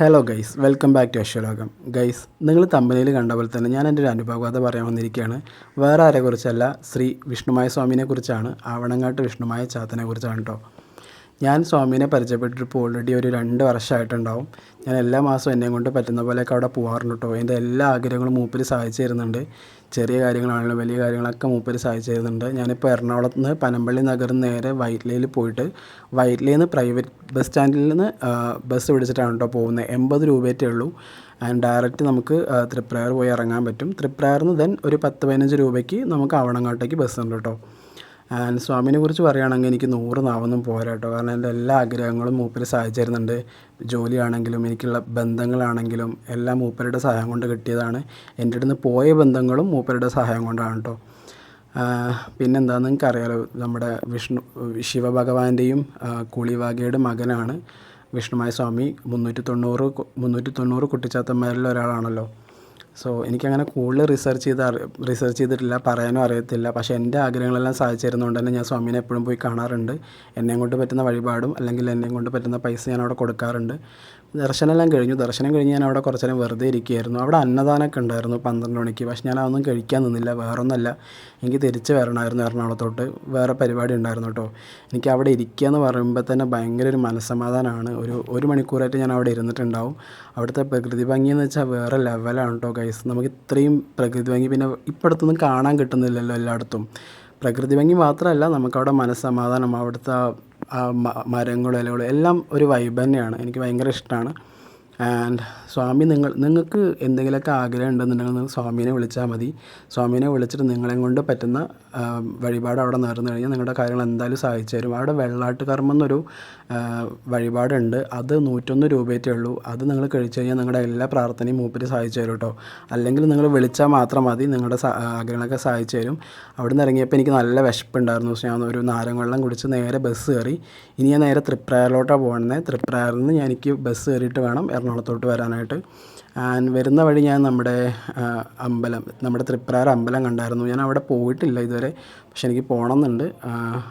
Hello guys, welcome back to Ashwalokam. Guys, നിങ്ങൾ തമ്പനിയിൽ കണ്ട പോലെ തന്നെ ഞാൻ എൻ്റെ ഒരു അനുഭവകഥ പറയാൻ വന്നിരിക്കുകയാണ്. വേറെ ആരെക്കുറിച്ചല്ല, ശ്രീ വിഷ്ണുമായ സ്വാമിനെ കുറിച്ചാണ്. ആവണങ്ങാട്ട് വിഷ്ണുമായ ചാത്തനെ കുറിച്ചാണ് കേട്ടോ. ഞാൻ സ്വാമീനെ പരിചയപ്പെട്ടിട്ടിപ്പോൾ ഓൾറെഡി ഒരു 2 വർഷമായിട്ടുണ്ടാവും. ഞാൻ എല്ലാ മാസവും എന്നെ കൊണ്ട് പറ്റുന്ന പോലെയൊക്കെ അവിടെ പോകാറുണ്ട് കേട്ടോ. എൻ്റെ എല്ലാ ആഗ്രഹങ്ങളും മൂപ്പര് സാധിച്ചു തരുന്നുണ്ട്. ചെറിയ കാര്യങ്ങളാണെങ്കിലും വലിയ കാര്യങ്ങളൊക്കെ മൂപ്പര് സാധിച്ചു തരുന്നുണ്ട്. ഞാനിപ്പോൾ എറണാകുളത്ത് നിന്ന് പനമ്പള്ളി നഗറിൽ നിന്ന് നേരെ വൈറ്റ്ലയിൽ പോയിട്ട് വൈറ്റ്ലയിൽ നിന്ന് പ്രൈവറ്റ് ബസ് സ്റ്റാൻഡിൽ നിന്ന് ബസ് പിടിച്ചിട്ടാണ് കേട്ടോ പോകുന്നത്. 80 രൂപയേ ഉള്ളൂ. ആൻഡ് ഡയറക്റ്റ് നമുക്ക് തൃപ്രയാർ പോയി ഇറങ്ങാൻ പറ്റും. തൃപ്രയാറിൽ നിന്ന് ഒരു 10-15 രൂപയ്ക്ക് നമുക്ക് ആവണങ്ങാട്ടേക്ക് ബസ് ഉണ്ട് കേട്ടോ. ആൻഡ് സ്വാമിനെ കുറിച്ച് പറയുകയാണെങ്കിൽ എനിക്ക് 100 നാവൊന്നും പോരാ കേട്ടോ. കാരണം എൻ്റെ എല്ലാ ആഗ്രഹങ്ങളും മൂപ്പര് സഹായിച്ചു തരുന്നുണ്ട്. ജോലിയാണെങ്കിലും എനിക്കുള്ള ബന്ധങ്ങളാണെങ്കിലും എല്ലാം മൂപ്പരുടെ സഹായം കൊണ്ട് കിട്ടിയതാണ്. എൻ്റെ അടുത്ത് നിന്ന് പോയ ബന്ധങ്ങളും മൂപ്പരുടെ സഹായം കൊണ്ടാണ് കേട്ടോ. പിന്നെന്താണെന്ന് നിങ്ങൾക്ക് അറിയാലോ, നമ്മുടെ ശിവഭഗവാന്റെയും കുളിവാകയുടെ മകനാണ് വിഷ്ണുമായ സ്വാമി. 390 കുട്ടിച്ചാത്തന്മാരിൽ ഒരാളാണല്ലോ. സോ എനിക്കങ്ങനെ കൂടുതൽ റിസർച്ച് ചെയ്തിട്ടില്ല, പറയാനും അറിയത്തില്ല. പക്ഷേ എൻ്റെ ആഗ്രഹങ്ങളെല്ലാം സാധിച്ചു തരുന്നതുകൊണ്ട് തന്നെ ഞാൻ സ്വാമീനെ എപ്പോഴും പോയി കാണാറുണ്ട്. എന്നെയും കൊണ്ട് പറ്റുന്ന വഴിപാടും അല്ലെങ്കിൽ എന്നെയും കൊണ്ട് പറ്റുന്ന പൈസ ഞാൻ അവിടെ കൊടുക്കാറുണ്ട്. ദർശനം കഴിഞ്ഞ് ഞാൻ അവിടെ കുറച്ച് നേരം വെറുതെ ഇരിക്കുകയായിരുന്നു. അവിടെ അന്നദാനമൊക്കെ ഉണ്ടായിരുന്നു 12 മണിക്ക്. പക്ഷേ ഞാൻ അതൊന്നും കഴിക്കാൻ നിന്നില്ല. വേറൊന്നുമല്ല, എനിക്ക് തിരിച്ച് വരണമായിരുന്നു എറണാകുളത്തോട്ട്. വേറെ പരിപാടി ഉണ്ടായിരുന്നു കേട്ടോ. എനിക്ക് അവിടെ ഇരിക്കുക എന്ന് പറയുമ്പോൾ തന്നെ ഭയങ്കര ഒരു മനസ്സമാധാനമാണ്. ഒരു മണിക്കൂറായിട്ട് ഞാൻ അവിടെ ഇരുന്നിട്ടുണ്ടാവും. അവിടുത്തെ പ്രകൃതി ഭംഗി എന്ന് വെച്ചാൽ വേറെ ലെവലാണ് കേട്ടോ ഗൈസ്. നമുക്ക് ഇത്രയും പ്രകൃതി ഭംഗി പിന്നെ ഇപ്പം അടുത്തൊന്നും കാണാൻ കിട്ടുന്നില്ലല്ലോ എല്ലായിടത്തും. പ്രകൃതി ഭംഗി മാത്രമല്ല, നമുക്കവിടെ മനസ്സമാധാനം, അവിടുത്തെ മരങ്ങളും ഇലകളും എല്ലാം ഒരു വൈബ് തന്നെയാണ്. എനിക്ക് ഭയങ്കര ഇഷ്ടമാണ്. ആൻഡ് സ്വാമി, നിങ്ങൾക്ക് എന്തെങ്കിലുമൊക്കെ ആഗ്രഹം ഉണ്ടെന്നുണ്ടെങ്കിൽ നിങ്ങൾ സ്വാമീനെ വിളിച്ചാൽ മതി. സ്വാമീനെ വിളിച്ചിട്ട് നിങ്ങളെ കൊണ്ട് പറ്റുന്ന വഴിപാട് അവിടെ നേർന്നു കഴിഞ്ഞാൽ നിങ്ങളുടെ കാര്യങ്ങൾ എന്തായാലും സാധിച്ചു തരും. അവിടെ വെള്ളാട്ട് കർമ്മം എന്നൊരു വഴിപാടുണ്ട്. അത് 101 രൂപയേ ഉള്ളൂ. അത് നിങ്ങൾ കഴിച്ചു കഴിഞ്ഞാൽ നിങ്ങളുടെ എല്ലാ പ്രാർത്ഥനയും മൂപ്പര് സാധിച്ചു തരും കേട്ടോ. അല്ലെങ്കിൽ നിങ്ങൾ വിളിച്ചാൽ മാത്രം മതി, നിങ്ങളുടെ ആഗ്രഹങ്ങളൊക്കെ സാധിച്ചു തരും. അവിടെ നിന്ന് ഇറങ്ങിയപ്പോൾ എനിക്ക് നല്ല വിശപ്പുണ്ടായിരുന്നു. പക്ഷേ ഞാൻ ഒരു നാരങ്ങ വെള്ളം കുടിച്ച് നേരെ ബസ് കയറി. ഇനി ഞാൻ നേരെ തൃപ്രയാറിലോട്ടാണ് പോകുന്നത്. തൃപ്രയാറിൽ നിന്ന് എനിക്ക് ബസ് കയറിയിട്ട് വേണം എറണാകുളത്തോട്ട് വരാനായിട്ട്. ആൻഡ് വരുന്ന വഴി ഞാൻ നമ്മുടെ തൃപ്രയാർ അമ്പലം കണ്ടായിരുന്നു. ഞാൻ അവിടെ പോയിട്ടില്ല ഇതുവരെ, പക്ഷെ എനിക്ക് പോകണമെന്നുണ്ട്.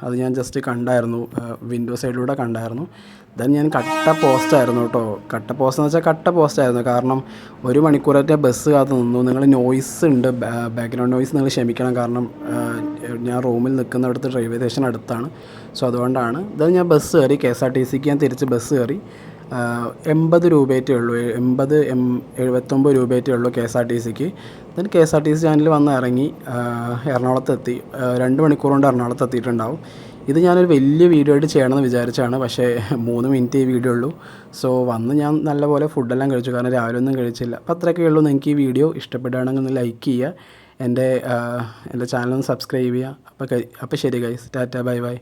അത് ഞാൻ ജസ്റ്റ് കണ്ടായിരുന്നു, വിൻഡോ സൈഡിലൂടെ കണ്ടായിരുന്നു. ദെൻ ഞാൻ കട്ട പോസ്റ്റായിരുന്നു കേട്ടോ. കട്ട പോസ്റ്റ് എന്ന് വെച്ചാൽ കട്ട പോസ്റ്റായിരുന്നു. കാരണം 1 മണിക്കൂറായിട്ട് ബസ് കാത്ത് നിന്നു. നിങ്ങൾ നോയ്സ് ഉണ്ട്, ബാക്ക്ഗ്രൗണ്ട് നോയ്സ് നിങ്ങൾ ക്ഷമിക്കണം. കാരണം ഞാൻ റൂമിൽ നിൽക്കുന്നിടത്ത് റെയിൽവേ സ്റ്റേഷൻ അടുത്താണ്. സോ അതുകൊണ്ടാണ്. ദെൻ ഞാൻ ബസ് കയറി, KSRTCക്ക് ഞാൻ തിരിച്ച് ബസ് കയറി. 80 രൂപയേ ഉള്ളൂ. 79 രൂപയേ ഉള്ളൂ KSRTCക്ക്. ദെൻ KSRTC സ്റ്റാൻഡിൽ വന്ന് ഇറങ്ങി എറണാകുളത്തെത്തി. 2 മണിക്കൂർ കൊണ്ട് എറണാകുളത്ത് എത്തിയിട്ടുണ്ടാവും. ഇത് ഞാനൊരു വലിയ വീഡിയോ ആയിട്ട് ചെയ്യണമെന്ന് വിചാരിച്ചാണ്. പക്ഷേ 3 മിനിറ്റ് ഈ വീഡിയോ ഉള്ളൂ. സോ വന്ന് ഞാൻ നല്ലപോലെ ഫുഡെല്ലാം കഴിച്ചു, കാരണം രാവിലെ ഒന്നും കഴിച്ചില്ല. അപ്പോൾ അത്രയൊക്കെ ഉള്ളൂ. നിങ്ങൾക്ക് ഈ വീഡിയോ ഇഷ്ടപ്പെടുകയാണെങ്കിൽ ഒന്ന് ലൈക്ക് ചെയ്യുക, എൻ്റെ ചാനൽ ഒന്ന് സബ്സ്ക്രൈബ് ചെയ്യുക. അപ്പോൾ ശരി ഗൈസ്, ടാറ്റ, ബൈ ബൈ.